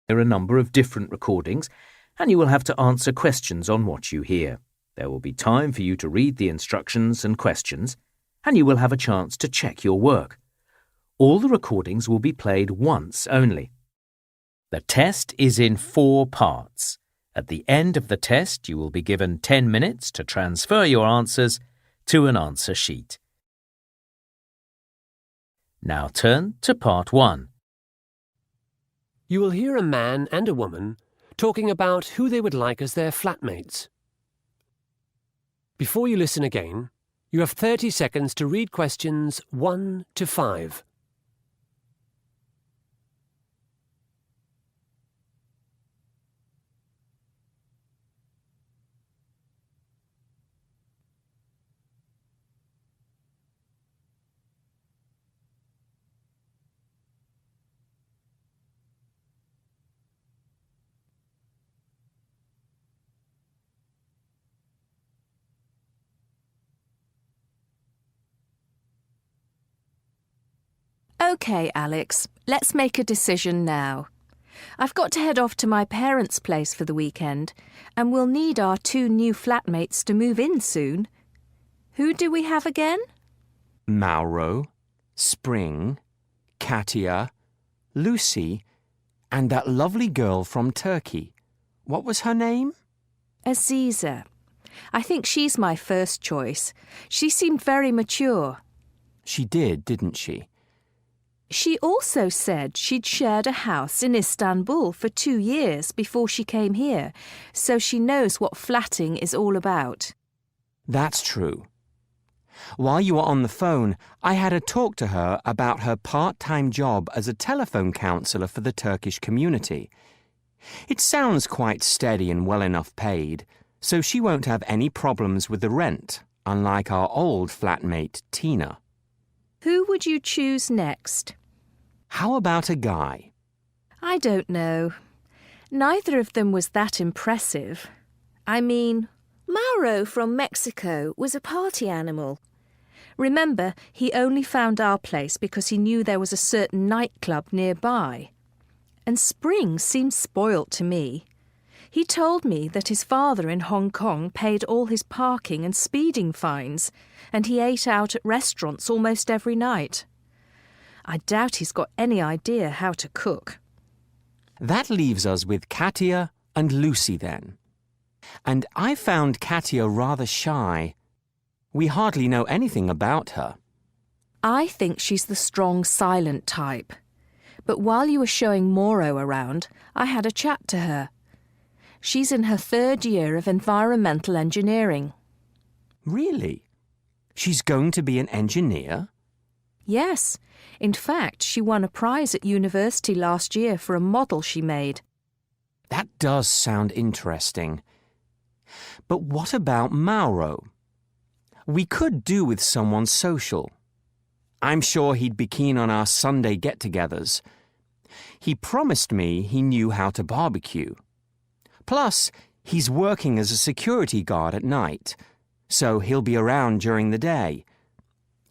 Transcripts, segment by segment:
There are a number of different recordings, and you will have to answer questions on what you hear. There will be time for you to read the instructions and questions, and you will have a chance to check your work. All the recordings will be played once only. The test is in 4 parts. At the end of the test, you will be given 10 minutes to transfer your answers to an answer sheet. Now turn to part 1. You will hear a man and a woman talking about who they would like as their flatmates. Before you listen again, you have 30 seconds to read questions 1 to 5. OK, Alex, let's make a decision now. I've got to head off to my parents' place for the weekend, and we'll need our 2 new flatmates to move in soon. Who do we have again? Mauro, Spring, Katia, Lucy, and that lovely girl from Turkey. What was her name? Aziza. I think she's my first choice. She seemed very mature. She did, didn't she? She also said she'd shared a house in Istanbul for 2 years before she came here, so she knows what flatting is all about. That's true. While you were on the phone, I had a talk to her about her part-time job as a telephone counsellor for the Turkish community. It sounds quite steady and well enough paid, so she won't have any problems with the rent, unlike our old flatmate, Tina. Who would you choose next? How about a guy? I don't know. Neither of them was that impressive. I mean, Mauro from Mexico was a party animal. Remember, he only found our place because he knew there was a certain nightclub nearby. And Spring seemed spoilt to me. He told me that his father in Hong Kong paid all his parking and speeding fines, and he ate out at restaurants almost every night. I doubt he's got any idea how to cook. That leaves us with Katia and Lucy then. And I found Katia rather shy. We hardly know anything about her. I think she's the strong, silent type. But while you were showing Mauro around, I had a chat to her. She's in her 3rd year of environmental engineering. Really? She's going to be an engineer? Yes. In fact, she won a prize at university last year for a model she made. That does sound interesting. But what about Mauro? We could do with someone social. I'm sure he'd be keen on our Sunday get-togethers. He promised me he knew how to barbecue. Plus, he's working as a security guard at night, so he'll be around during the day.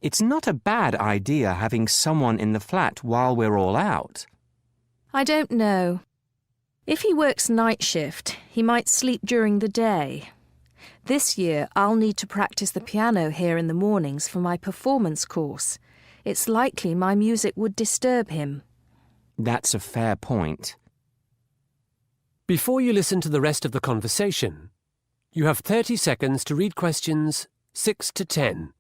It's not a bad idea having someone in the flat while we're all out. I don't know. If he works night shift, he might sleep during the day. This year, I'll need to practice the piano here in the mornings for my performance course. It's likely my music would disturb him. That's a fair point. Before you listen to the rest of the conversation, you have 30 seconds to read questions 6 to 10.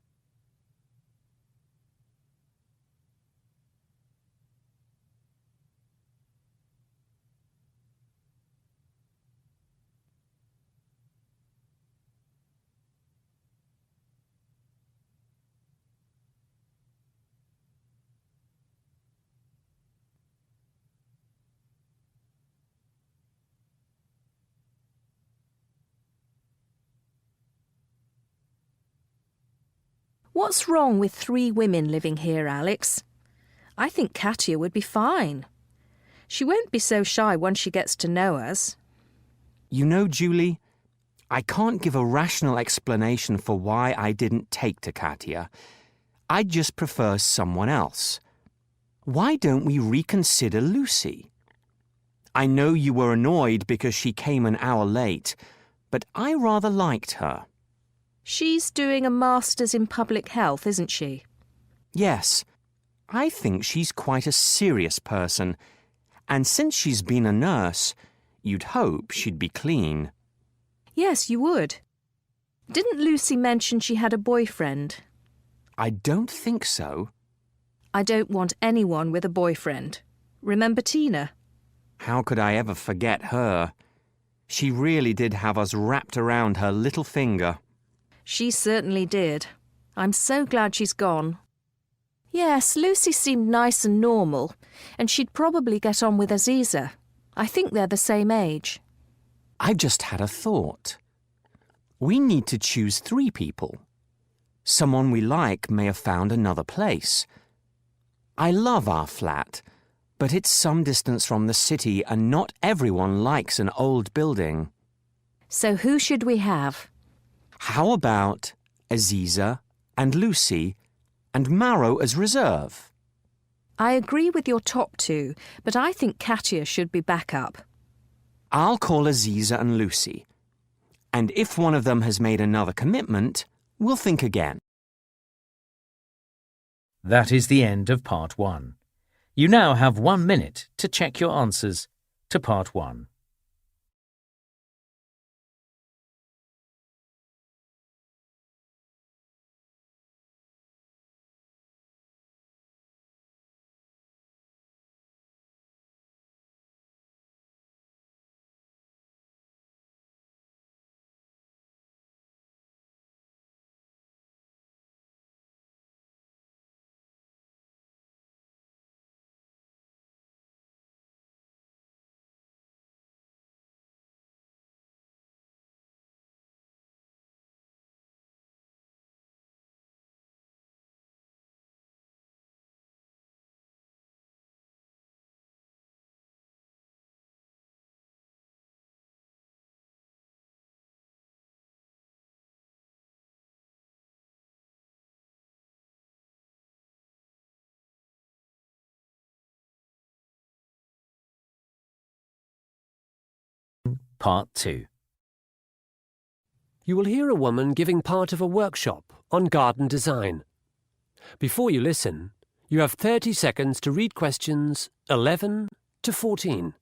What's wrong with 3 women living here, Alex? I think Katia would be fine. She won't be so shy once she gets to know us. You know, Julie, I can't give a rational explanation for why I didn't take to Katia. I just prefer someone else. Why don't we reconsider Lucy? I know you were annoyed because she came an hour late, but I rather liked her. She's doing a master's in public health, isn't she? Yes, I think she's quite a serious person, and since she's been a nurse, you'd hope she'd be clean. Yes, you would. Didn't Lucy mention she had a boyfriend? I don't think so. I don't want anyone with a boyfriend. Remember Tina? How could I ever forget her? She really did have us wrapped around her little finger. She certainly did. I'm so glad she's gone. Yes, Lucy seemed nice and normal, and she'd probably get on with Aziza. I think they're the same age. I've just had a thought. We need to choose 3 people. Someone we like may have found another place. I love our flat, but it's some distance from the city and not everyone likes an old building. So who should we have? How about Aziza and Lucy and Mauro as reserve? I agree with your top 2, but I think Katia should be backup. I'll call Aziza and Lucy. And if one of them has made another commitment, we'll think again. That is the end of Part 1. You now have 1 minute to check your answers to Part 1. Part 2. You will hear a woman giving part of a workshop on garden design. Before you listen, you have 30 seconds to read questions 11 to 14.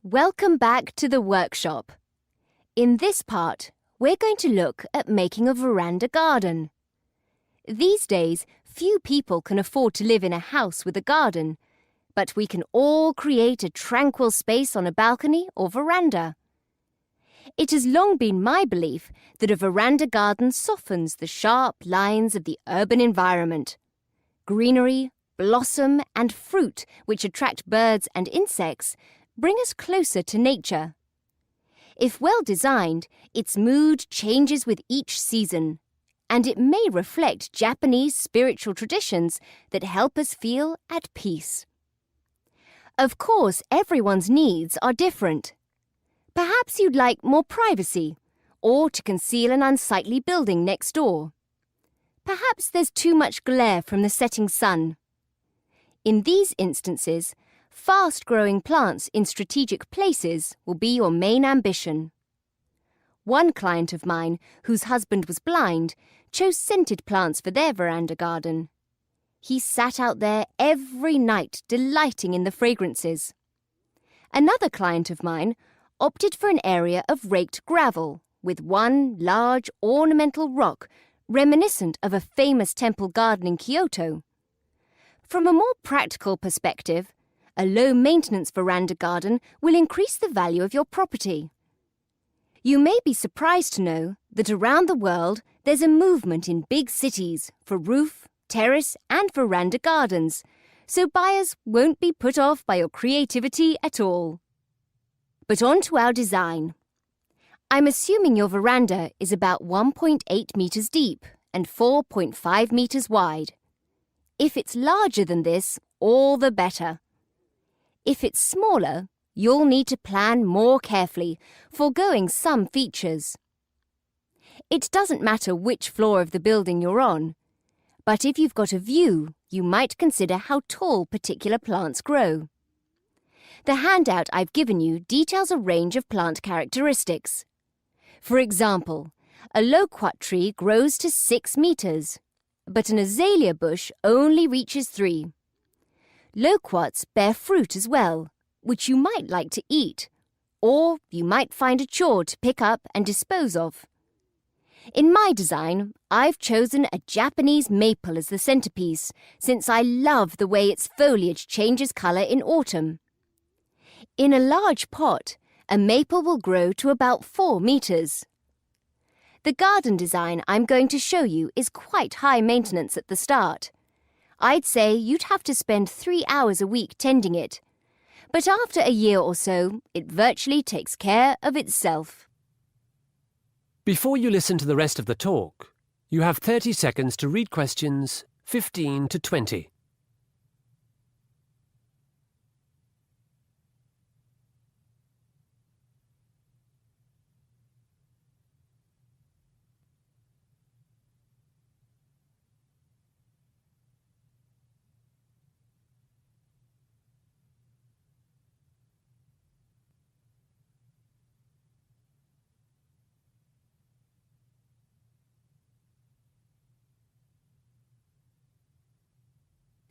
Welcome back to the workshop. In this part, we're going to look at making a veranda garden. These days, few people can afford to live in a house with a garden, but we can all create a tranquil space on a balcony or veranda. It has long been my belief that a veranda garden softens the sharp lines of the urban environment. Greenery, blossom, and fruit, which attract birds and insects, bring us closer to nature. If well designed, its mood changes with each season, and it may reflect Japanese spiritual traditions that help us feel at peace. Of course, everyone's needs are different. Perhaps you'd like more privacy, or to conceal an unsightly building next door. Perhaps there's too much glare from the setting sun. In these instances, fast-growing plants in strategic places will be your main ambition. One client of mine, whose husband was blind, chose scented plants for their veranda garden. He sat out there every night, delighting in the fragrances. Another client of mine opted for an area of raked gravel, with one large ornamental rock reminiscent of a famous temple garden in Kyoto. From a more practical perspective, a low-maintenance veranda garden will increase the value of your property. You may be surprised to know that around the world there's a movement in big cities for roof, terrace and veranda gardens, so buyers won't be put off by your creativity at all. But on to our design. I'm assuming your veranda is about 1.8 metres deep and 4.5 metres wide. If it's larger than this, all the better. If it's smaller, you'll need to plan more carefully, foregoing some features. It doesn't matter which floor of the building you're on, but if you've got a view, you might consider how tall particular plants grow. The handout I've given you details a range of plant characteristics. For example, a loquat tree grows to 6 metres, but an azalea bush only reaches 3. Loquats bear fruit as well, which you might like to eat, or you might find a chore to pick up and dispose of. In my design, I've chosen a Japanese maple as the centrepiece, since I love the way its foliage changes colour in autumn. In a large pot, a maple will grow to about 4 metres. The garden design I'm going to show you is quite high maintenance at the start. I'd say you'd have to spend 3 hours a week tending it, but after a year or so, it virtually takes care of itself. Before you listen to the rest of the talk, you have 30 seconds to read questions 15 to 20.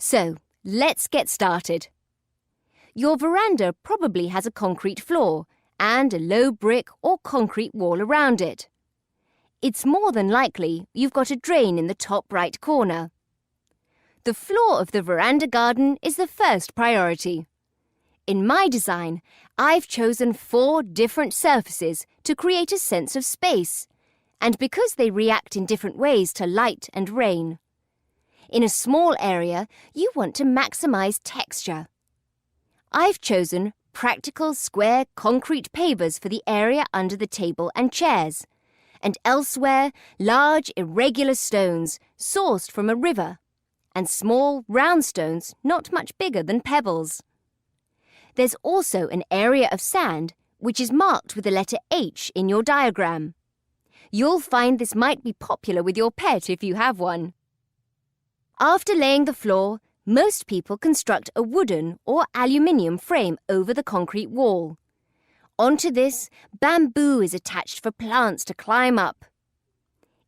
So, let's get started. Your veranda probably has a concrete floor and a low brick or concrete wall around it. It's more than likely you've got a drain in the top right corner. The floor of the veranda garden is the first priority. In my design, I've chosen 4 different surfaces to create a sense of space, and because they react in different ways to light and rain. In a small area, you want to maximise texture. I've chosen practical square concrete pavers for the area under the table and chairs, and elsewhere large irregular stones sourced from a river, and small round stones not much bigger than pebbles. There's also an area of sand which is marked with the letter H in your diagram. You'll find this might be popular with your pet if you have one. After laying the floor, most people construct a wooden or aluminium frame over the concrete wall. Onto this, bamboo is attached for plants to climb up.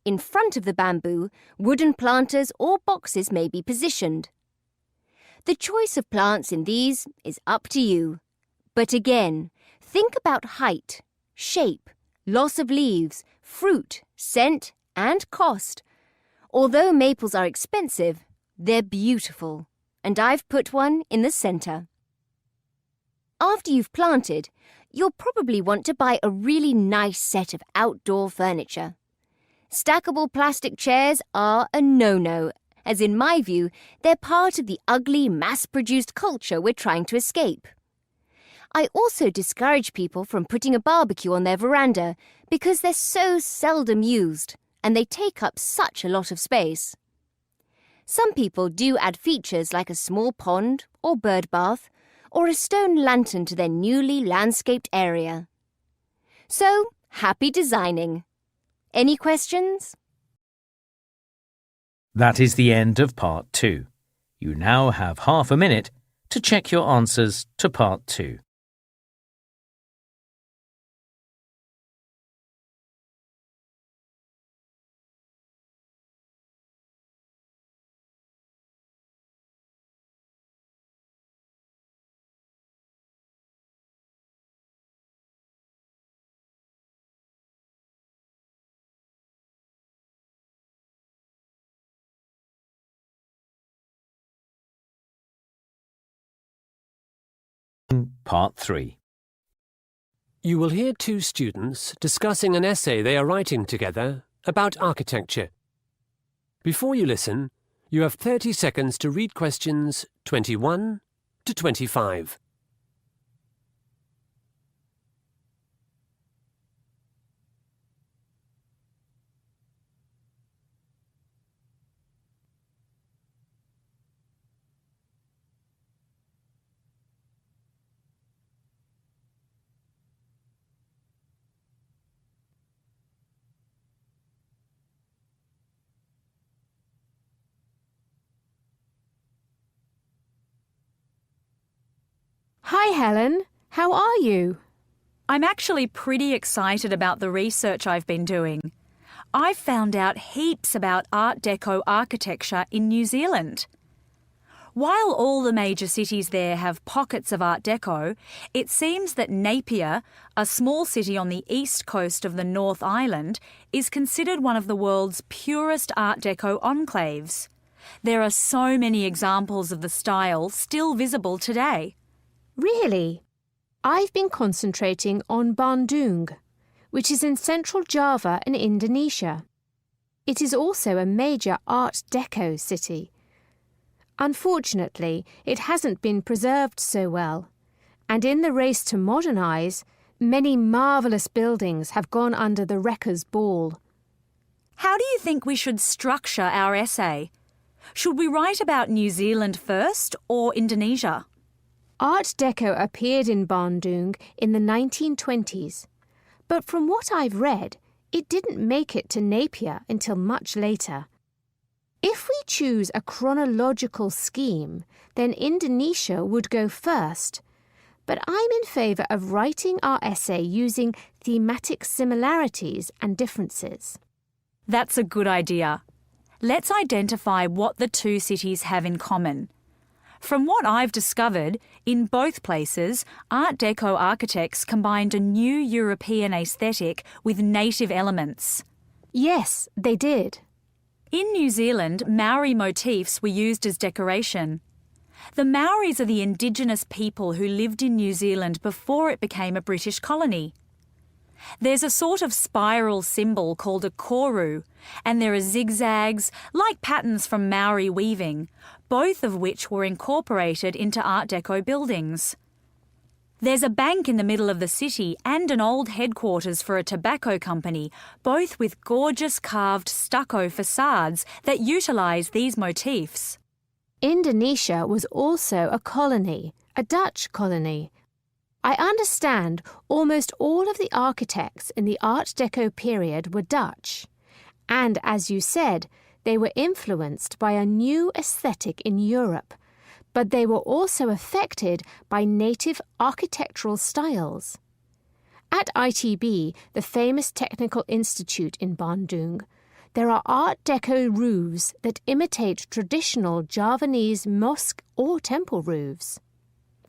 In front of the bamboo, wooden planters or boxes may be positioned. The choice of plants in these is up to you. But again, think about height, shape, loss of leaves, fruit, scent, and cost. Although maples are expensive, they're beautiful, and I've put one in the centre. After you've planted, you'll probably want to buy a really nice set of outdoor furniture. Stackable plastic chairs are a no-no, as in my view, they're part of the ugly, mass-produced culture we're trying to escape. I also discourage people from putting a barbecue on their veranda because they're so seldom used, and they take up such a lot of space. Some people do add features like a small pond or bird bath or a stone lantern to their newly landscaped area. So, happy designing! Any questions? That is the end of part 2. You now have half a minute to check your answers to part 2. Part 3. You will hear two students discussing an essay they are writing together about architecture. Before you listen, you have 30 seconds to read questions 21 to 25. Hi, Helen. How are you? I'm actually pretty excited about the research I've been doing. I've found out heaps about Art Deco architecture in New Zealand. While all the major cities there have pockets of Art Deco, it seems that Napier, a small city on the east coast of the North Island, is considered one of the world's purest Art Deco enclaves. There are so many examples of the style still visible today. Really? I've been concentrating on Bandung, which is in central Java in Indonesia. It is also a major Art Deco city. Unfortunately, it hasn't been preserved so well, and in the race to modernise, many marvellous buildings have gone under the wrecker's ball. How do you think we should structure our essay? Should we write about New Zealand first or Indonesia? Art Deco appeared in Bandung in the 1920s, but from what I've read, it didn't make it to Napier until much later. If we choose a chronological scheme, then Indonesia would go first, but I'm in favour of writing our essay using thematic similarities and differences. That's a good idea. Let's identify what the two cities have in common. From what I've discovered, in both places, Art Deco architects combined a new European aesthetic with native elements. Yes, they did. In New Zealand, Maori motifs were used as decoration. The Maoris are the indigenous people who lived in New Zealand before it became a British colony. There's a sort of spiral symbol called a koru, and there are zigzags, like patterns from Maori weaving, both of which were incorporated into Art Deco buildings. There's a bank in the middle of the city and an old headquarters for a tobacco company, both with gorgeous carved stucco facades that utilise these motifs. Indonesia was also a colony, a Dutch colony. I understand almost all of the architects in the Art Deco period were Dutch, and as you said, they were influenced by a new aesthetic in Europe, but they were also affected by native architectural styles. At ITB, the famous technical institute in Bandung, there are Art Deco roofs that imitate traditional Javanese mosque or temple roofs.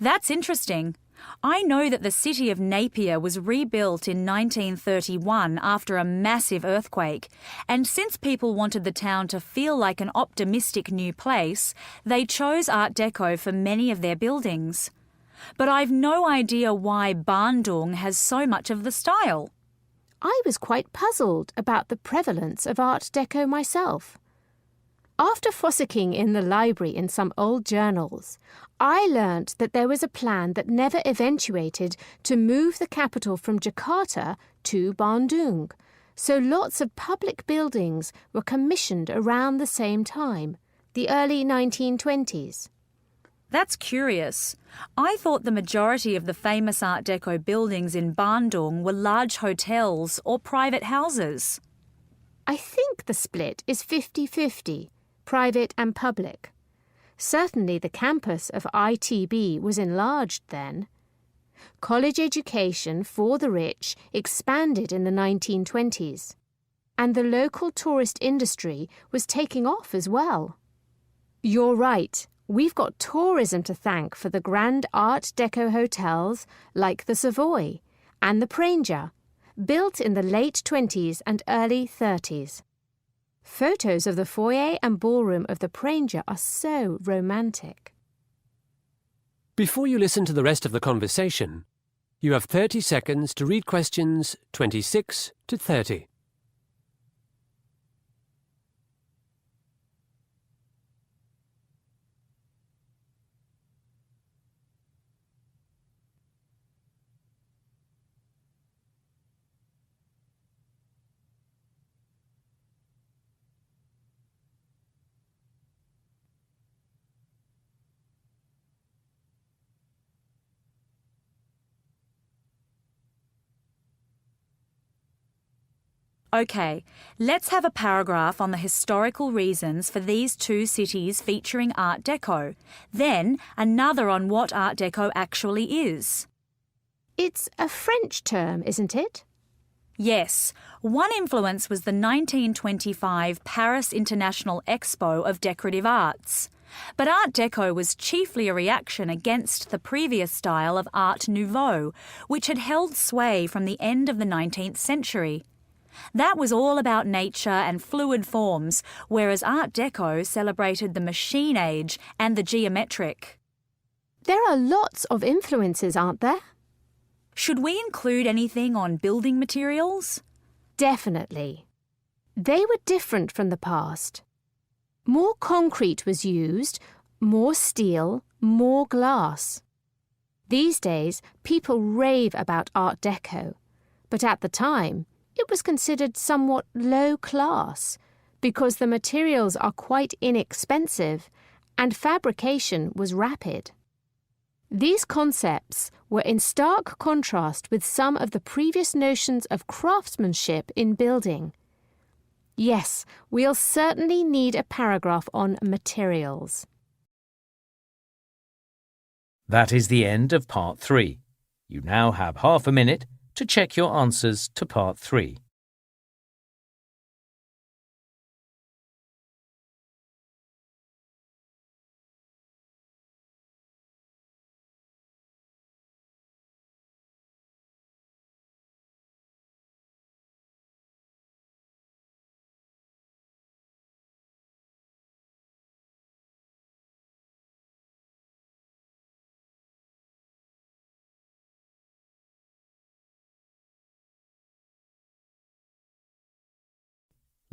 That's interesting. I know that the city of Napier was rebuilt in 1931 after a massive earthquake, and since people wanted the town to feel like an optimistic new place, they chose Art Deco for many of their buildings. But I've no idea why Bandung has so much of the style. I was quite puzzled about the prevalence of Art Deco myself. After fossicking in the library in some old journals, I learnt that there was a plan that never eventuated to move the capital from Jakarta to Bandung, so lots of public buildings were commissioned around the same time, the early 1920s. That's curious. I thought the majority of the famous Art Deco buildings in Bandung were large hotels or private houses. I think the split is 50-50, private and public. Certainly the campus of ITB was enlarged then. College education for the rich expanded in the 1920s, and the local tourist industry was taking off as well. You're right, we've got tourism to thank for the grand Art Deco hotels like the Savoy and the Pranger, built in the late 20s and early 30s. Photos of the foyer and ballroom of the Pranger are so romantic. Before you listen to the rest of the conversation, You have 30 seconds to read questions 26 to 30. OK, let's have a paragraph on the historical reasons for these two cities featuring Art Deco, then another on what Art Deco actually is. It's a French term, isn't it? Yes, one influence was the 1925 Paris International Expo of Decorative Arts. But Art Deco was chiefly a reaction against the previous style of Art Nouveau, which had held sway from the end of the 19th century. That was all about nature and fluid forms, whereas Art Deco celebrated the machine age and the geometric. There are lots of influences, aren't there? Should we include anything on building materials? Definitely. They were different from the past. More concrete was used, more steel, more glass. These days, people rave about Art Deco, but at the time, it was considered somewhat low class because the materials are quite inexpensive and fabrication was rapid. These concepts were in stark contrast with some of the previous notions of craftsmanship in building. Yes, we'll certainly need a paragraph on materials. That is the end of Part 3. You now have half a minute to check your answers to Part 3.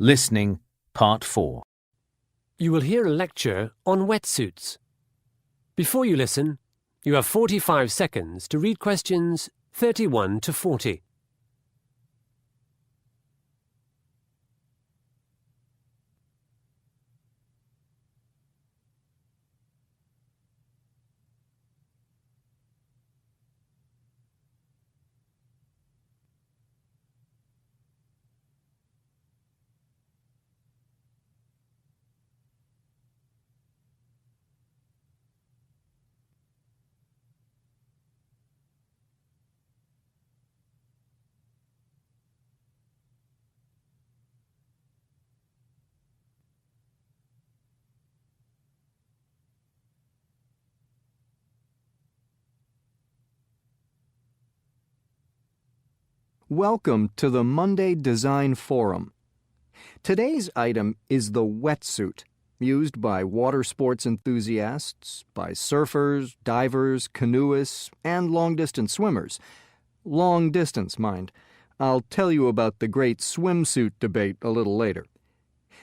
Listening, Part 4. You will hear a lecture on wetsuits. Before you listen, you have 45 seconds to read questions 31 to 40. Welcome to the Monday Design Forum. Today's item is the wetsuit, used by water sports enthusiasts, by surfers, divers, canoeists, and long-distance swimmers. Long distance, mind. I'll tell you about the great swimsuit debate a little later.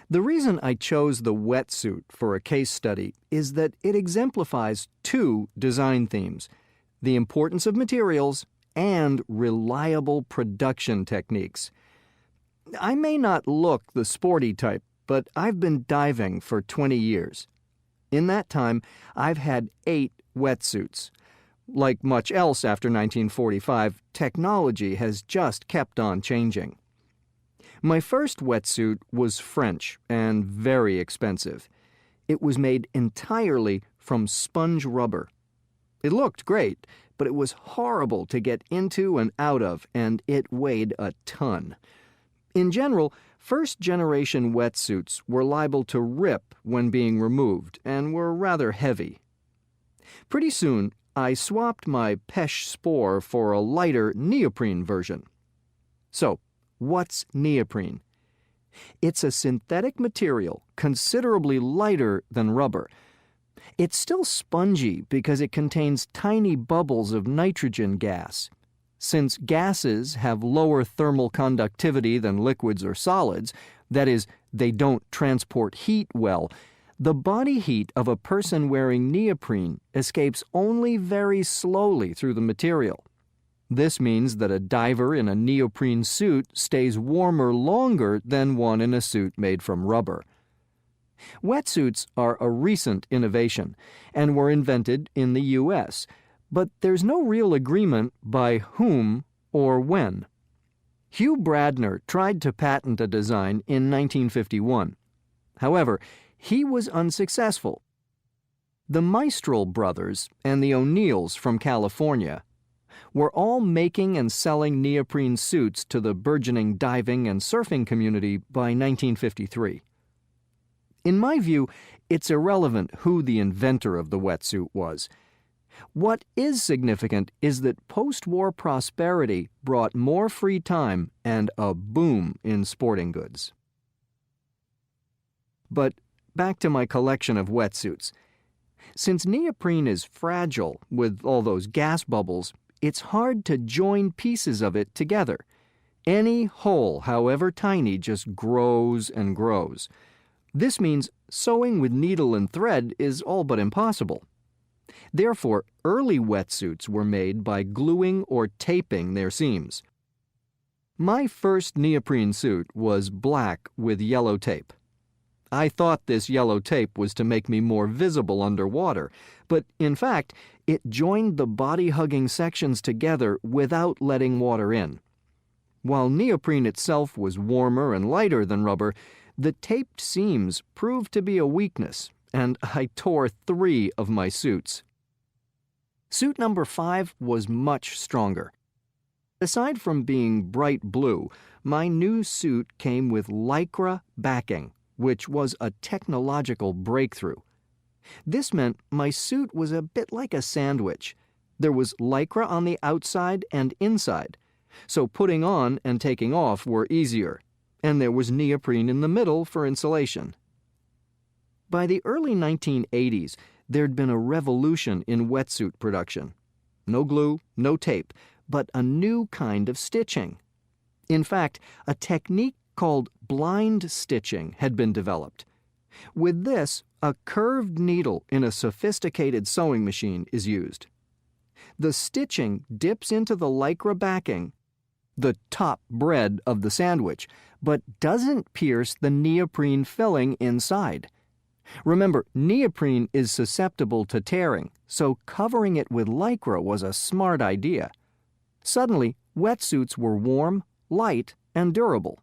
The reason I chose the wetsuit for a case study is that it exemplifies two design themes: the importance of materials and reliable production techniques. I may not look the sporty type, but I've been diving for 20 years. In that time, I've had 8 wetsuits. Like much else after 1945, technology has just kept on changing. My first wetsuit was French and very expensive. It was made entirely from sponge rubber. It looked great, but it was horrible to get into and out of, and it weighed a ton. In general, first-generation wetsuits were liable to rip when being removed and were rather heavy. Pretty soon, I swapped my Pesh Spore for a lighter neoprene version. So, what's neoprene? It's a synthetic material considerably lighter than rubber. It's still spongy because it contains tiny bubbles of nitrogen gas. Since gases have lower thermal conductivity than liquids or solids, that is, they don't transport heat well, the body heat of a person wearing neoprene escapes only very slowly through the material. This means that a diver in a neoprene suit stays warmer longer than one in a suit made from rubber. Wetsuits are a recent innovation and were invented in the U.S., but there's no real agreement by whom or when. Hugh Bradner tried to patent a design in 1951. However, he was unsuccessful. The Mistral brothers and the O'Neills from California were all making and selling neoprene suits to the burgeoning diving and surfing community by 1953. In my view, it's irrelevant who the inventor of the wetsuit was. What is significant is that post-war prosperity brought more free time and a boom in sporting goods. But back to my collection of wetsuits. Since neoprene is fragile with all those gas bubbles, it's hard to join pieces of it together. Any hole, however tiny, just grows and grows. This means sewing with needle and thread is all but impossible. Therefore, early wetsuits were made by gluing or taping their seams. My first neoprene suit was black with yellow tape. I thought this yellow tape was to make me more visible underwater, but in fact, it joined the body-hugging sections together without letting water in. While neoprene itself was warmer and lighter than rubber, the taped seams proved to be a weakness, and I tore 3 of my suits. Suit number 5 was much stronger. Aside from being bright blue, my new suit came with Lycra backing, which was a technological breakthrough. This meant my suit was a bit like a sandwich. There was Lycra on the outside and inside, so putting on and taking off were easier, and there was neoprene in the middle for insulation. By the early 1980s, there'd been a revolution in wetsuit production. No glue, no tape, but a new kind of stitching. In fact, a technique called blind stitching had been developed. With this, a curved needle in a sophisticated sewing machine is used. The stitching dips into the Lycra backing, the top bread of the sandwich, but doesn't pierce the neoprene filling inside. Remember, neoprene is susceptible to tearing, so covering it with Lycra was a smart idea. Suddenly, wetsuits were warm, light, and durable.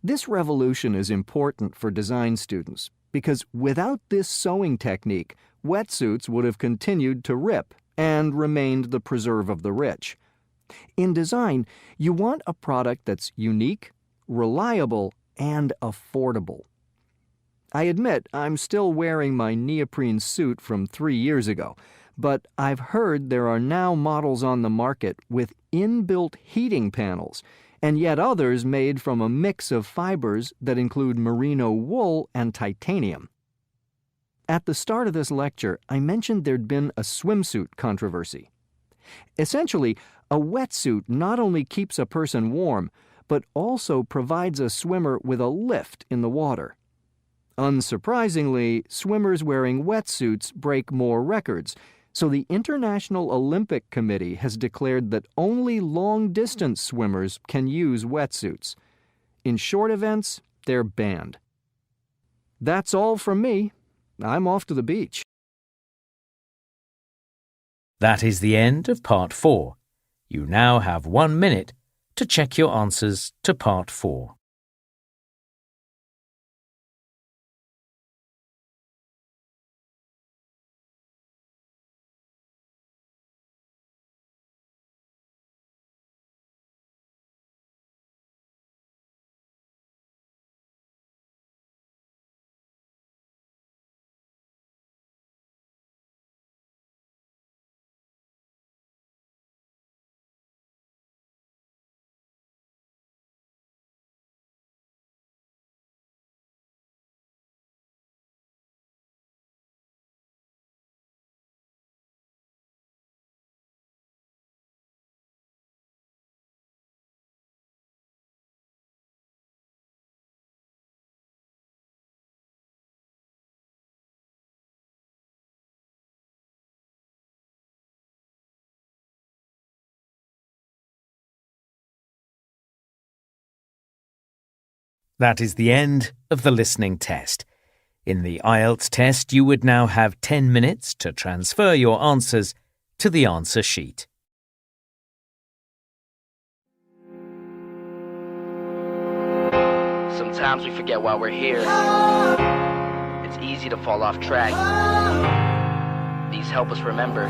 This revolution is important for design students because without this sewing technique, wetsuits would have continued to rip and remained the preserve of the rich. In design, you want a product that's unique, reliable, and affordable. I admit I'm still wearing my neoprene suit from 3 years ago, but I've heard there are now models on the market with inbuilt heating panels, and yet others made from a mix of fibers that include merino wool and titanium. At the start of this lecture, I mentioned there'd been a swimsuit controversy. Essentially, a wetsuit not only keeps a person warm, but also provides a swimmer with a lift in the water. Unsurprisingly, swimmers wearing wetsuits break more records, so the International Olympic Committee has declared that only long-distance swimmers can use wetsuits. In short events, they're banned. That's all from me. I'm off to the beach. That is the end of Part 4. You now have 1 minute to check your answers to Part 4. That is the end of the listening test. In the IELTS test, you would now have 10 minutes to transfer your answers to the answer sheet. Sometimes we forget why we're here. It's easy to fall off track. These help us remember.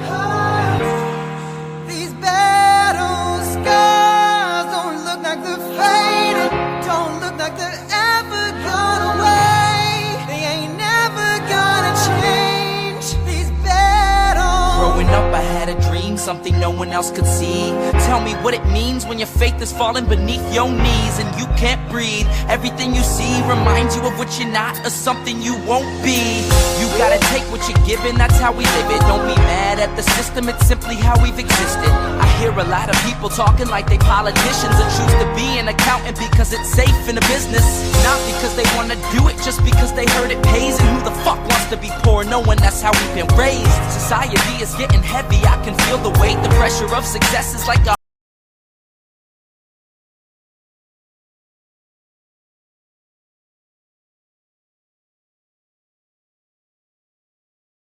These battle scars don't look like they're faded, don't look like they're ever gone away. They ain't never gonna change. These battles. Growing up I had a dream, something no one else could see. Tell me what it means when your faith is falling beneath your knees and you can't breathe. Everything you see reminds you of what you're not or something you won't be. You gotta take what you're given, that's how we live it. Don't be mad at the system, it's simply how we've existed. I hear a lot of people talking like they politicians and choose to be an accountant because it's safe in a business. Not because they wanna do it, just because they heard it pays. And who the fuck wants to be poor knowing that's how we've been raised? Society is getting heavy, I can feel the weight. The pressure of success is like a